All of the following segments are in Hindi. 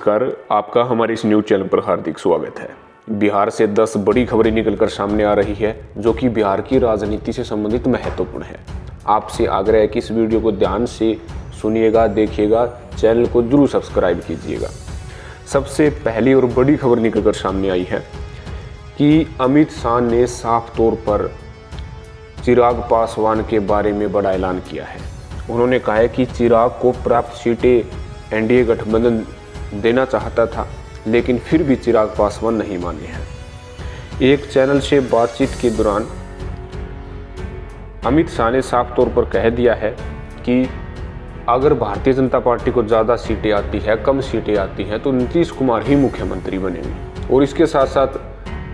कर आपका हमारे इस न्यूज़ चैनल पर हार्दिक स्वागत है। बिहार से 10 बड़ी खबरें निकलकर सामने आ रही है जो कि बिहार की राजनीति से संबंधित महत्वपूर्ण है। आपसे आग्रह है कि इस वीडियो को ध्यान से सुनिएगा, देखिएगा, चैनल को जरूर सब्सक्राइब कीजिएगा। सबसे पहली और बड़ी खबर निकलकर सामने आई है कि अमित शाह ने साफ तौर पर चिराग पासवान के बारे में बड़ा ऐलान किया है। उन्होंने कहा है कि चिराग को प्राप्त सीटें एनडीए गठबंधन देना चाहता था, लेकिन फिर भी चिराग पासवान नहीं माने हैं। एक चैनल से बातचीत के दौरान अमित शाह ने साफ तौर पर कह दिया है कि अगर भारतीय जनता पार्टी को ज़्यादा सीटें आती है, कम सीटें आती हैं, तो नीतीश कुमार ही मुख्यमंत्री बनेंगे। और इसके साथ साथ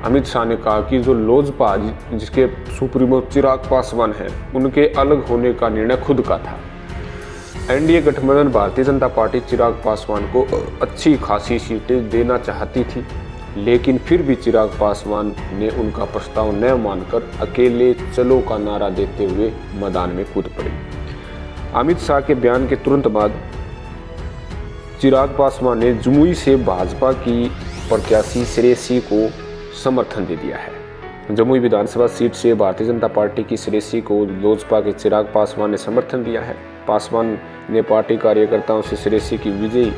अमित शाह ने कहा कि जो लोजपा जिसके सुप्रीमो चिराग पासवान हैं, उनके अलग होने का निर्णय खुद का था। एनडीए गठबंधन भारतीय जनता पार्टी चिराग पासवान को अच्छी खासी सीटें देना चाहती थी, लेकिन फिर भी चिराग पासवान ने उनका प्रस्ताव न मानकर अकेले चलो का नारा देते हुए मैदान में कूद पड़े। अमित शाह के बयान के तुरंत बाद चिराग पासवान ने जमुई से भाजपा की प्रत्याशी श्रेयसी को समर्थन दे दिया है। जमुई विधानसभा सीट से भारतीय जनता पार्टी की श्रेयसी को लोजपा के चिराग पासवान ने समर्थन दिया है। पासवान ने पार्टी कार्यकर्ताओं से श्रेयसी की विजयी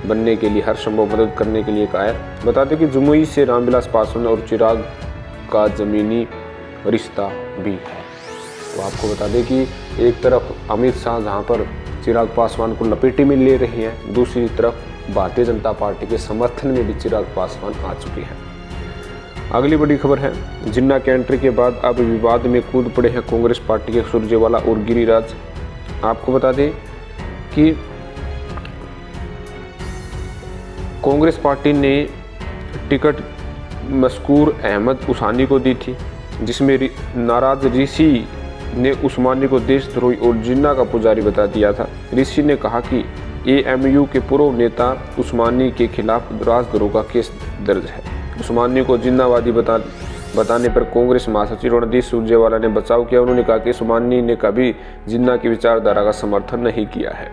बनने के लिए हर संभव मदद करने के लिए कहा है। बता दें कि जमुई से रामविलास पासवान और चिराग का जमीनी रिश्ता भी है। तो आपको बता दें कि एक तरफ अमित शाह जहां पर चिराग पासवान को लपेटे में ले रहे हैं, दूसरी तरफ भारतीय जनता पार्टी के समर्थन में भी चिराग पासवान आ चुके हैं। अगली बड़ी खबर है, जिन्ना के एंट्री के बाद अब विवाद में कूद पड़े हैं कांग्रेस पार्टी के सुरजेवाला और गिरिराज। आपको बता दें कि कांग्रेस पार्टी ने टिकट मशकूर अहमद उसानी को दी थी, जिसमें नाराज ऋषि ने उस्मानी को देशद्रोही और जिन्ना का पुजारी बता दिया था। ऋषि ने कहा कि एएमयू के पूर्व नेता उस्मानी के खिलाफ राजद्रोह का केस दर्ज है। उस्मानी को जिन्नावादी बताने पर कांग्रेस महासचिव रणदीप सुरजेवाला ने बचाव किया। उन्होंने कहा कि उस्मानी ने कभी जिन्ना की विचारधारा का समर्थन नहीं किया है।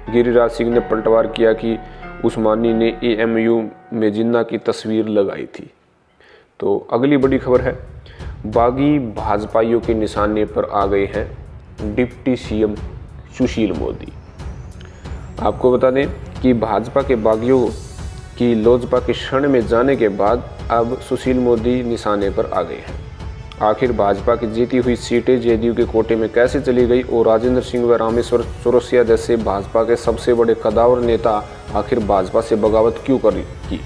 गिरिराज सिंह ने पलटवार किया कि उस्मानी ने एएमयू में जिन्ना की तस्वीर लगाई थी। तो अगली बड़ी खबर है, बागी भाजपाइयों के निशाने पर आ गए हैं डिप्टी सीएम सुशील मोदी। आपको बता दें कि भाजपा के बागियों कि लोजपा के क्षण में जाने के बाद अब सुशील मोदी निशाने पर आ गए हैं। आखिर भाजपा की जीती हुई सीटें जेडीयू के कोटे में कैसे चली गई और राजेंद्र सिंह व रामेश्वर चौरसिया जैसे भाजपा के सबसे बड़े कदावर नेता आखिर भाजपा से बगावत क्यों की।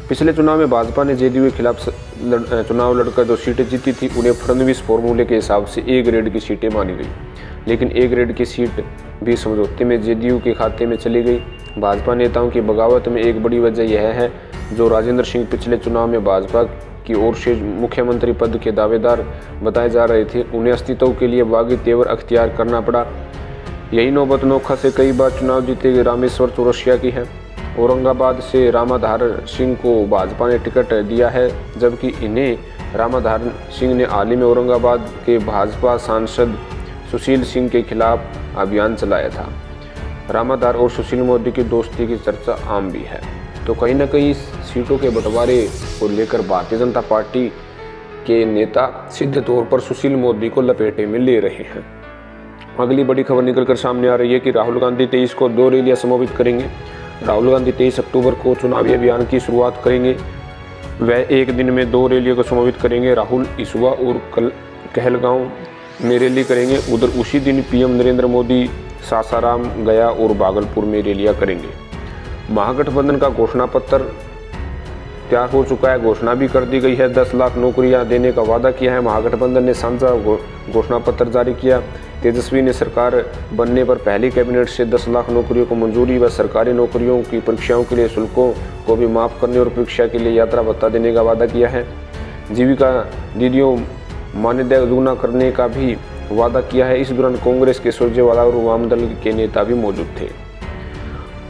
पिछले चुनाव में भाजपा ने जेडीयू के खिलाफ चुनाव लड़कर जो सीटें जीती थी, उन्हें फडणवीस फॉर्मूले के हिसाब से ए ग्रेड की सीटें मानी गई, लेकिन ए ग्रेड की सीट भी समझौते में जेडीयू के खाते में चली गई। भाजपा नेताओं की बगावत में एक बड़ी वजह यह है, जो राजेंद्र सिंह पिछले चुनाव में भाजपा की ओर से मुख्यमंत्री पद के दावेदार बताए जा रहे थे, उन्हें अस्तित्व के लिए बागी तेवर अख्तियार करना पड़ा। यही नौबत नोखा से कई बार चुनाव जीते गए रामेश्वर चौरसिया की है। औरंगाबाद से रामाधार सिंह को भाजपा ने टिकट दिया है, जबकि इन्हें रामाधार सिंह ने हाल ही में औरंगाबाद के भाजपा सांसद सुशील सिंह के खिलाफ अभियान चलाया था। रामाधार और सुशील मोदी की दोस्ती की चर्चा आम भी है। तो कहीं ना कहीं सीटों के बंटवारे को लेकर भारतीय जनता पार्टी के नेता सीधे तौर पर सुशील मोदी को लपेटे में ले रहे हैं। अगली बड़ी खबर निकलकर सामने आ रही है कि राहुल गांधी 23 को 2 रैलियां संबोधित करेंगे। राहुल गांधी 23 अक्टूबर को चुनावी अभियान की शुरुआत करेंगे। वह एक दिन में 2 रैलियों को संबोधित करेंगे। राहुल इसुआ और कहलगांव में रैली करेंगे। उधर उसी दिन पीएम नरेंद्र मोदी सासाराम, गया और भागलपुर में रैलियां करेंगे। महागठबंधन का घोषणा पत्र तैयार हो चुका है, घोषणा भी कर दी गई है। 10 लाख नौकरियां देने का वादा किया है। महागठबंधन ने साझा घोषणा पत्र जारी किया। तेजस्वी ने सरकार बनने पर पहली कैबिनेट से 10 लाख नौकरियों को मंजूरी व सरकारी नौकरियों की परीक्षाओं के लिए शुल्कों को भी माफ़ करने और परीक्षा के लिए यात्रा भत्ता देने का वादा किया है। जीविका दीदियों मानदेय दुगना करने का भी वादा किया है। इस दौरान कांग्रेस के सुरजेवाला और वामदल के नेता भी मौजूद थे।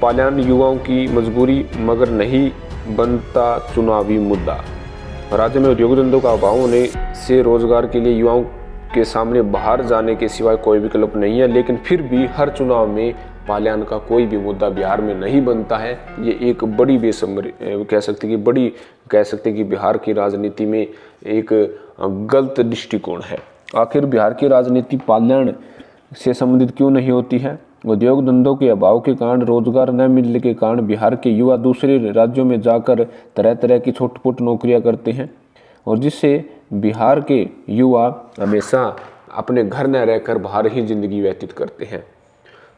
पलायन युवाओं की मजबूरी मगर नहीं बनता चुनावी मुद्दा। राज्य में उद्योग धंधों का अभाव होने से रोजगार के लिए युवाओं के सामने बाहर जाने के सिवाय कोई विकल्प नहीं है, लेकिन फिर भी हर चुनाव में पाल्यान का कोई भी मुद्दा बिहार में नहीं बनता है। ये एक बड़ी कह सकते कि बिहार की राजनीति में एक गलत दृष्टिकोण है। आखिर बिहार की राजनीति पाल्यान से संबंधित क्यों नहीं होती है? उद्योग धंधों के अभाव के कारण, रोजगार न मिलने के कारण बिहार के युवा दूसरे राज्यों में जाकर तरह तरह की छोट-मोट नौकरियां करते हैं और जिससे बिहार के युवा हमेशा अपने घर न रहकर बाहर ही ज़िंदगी व्यतीत करते हैं।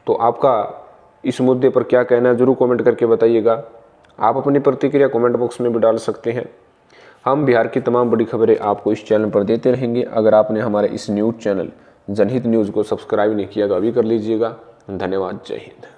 तो आपका इस मुद्दे पर क्या कहना है, ज़रूर कमेंट करके बताइएगा। आप अपनी प्रतिक्रिया कमेंट बॉक्स में भी डाल सकते हैं। हम बिहार की तमाम बड़ी खबरें आपको इस चैनल पर देते रहेंगे। अगर आपने हमारे इस न्यूज़ चैनल जनहित न्यूज़ को सब्सक्राइब नहीं किया तो अभी कर लीजिएगा। धन्यवाद। जय हिंद।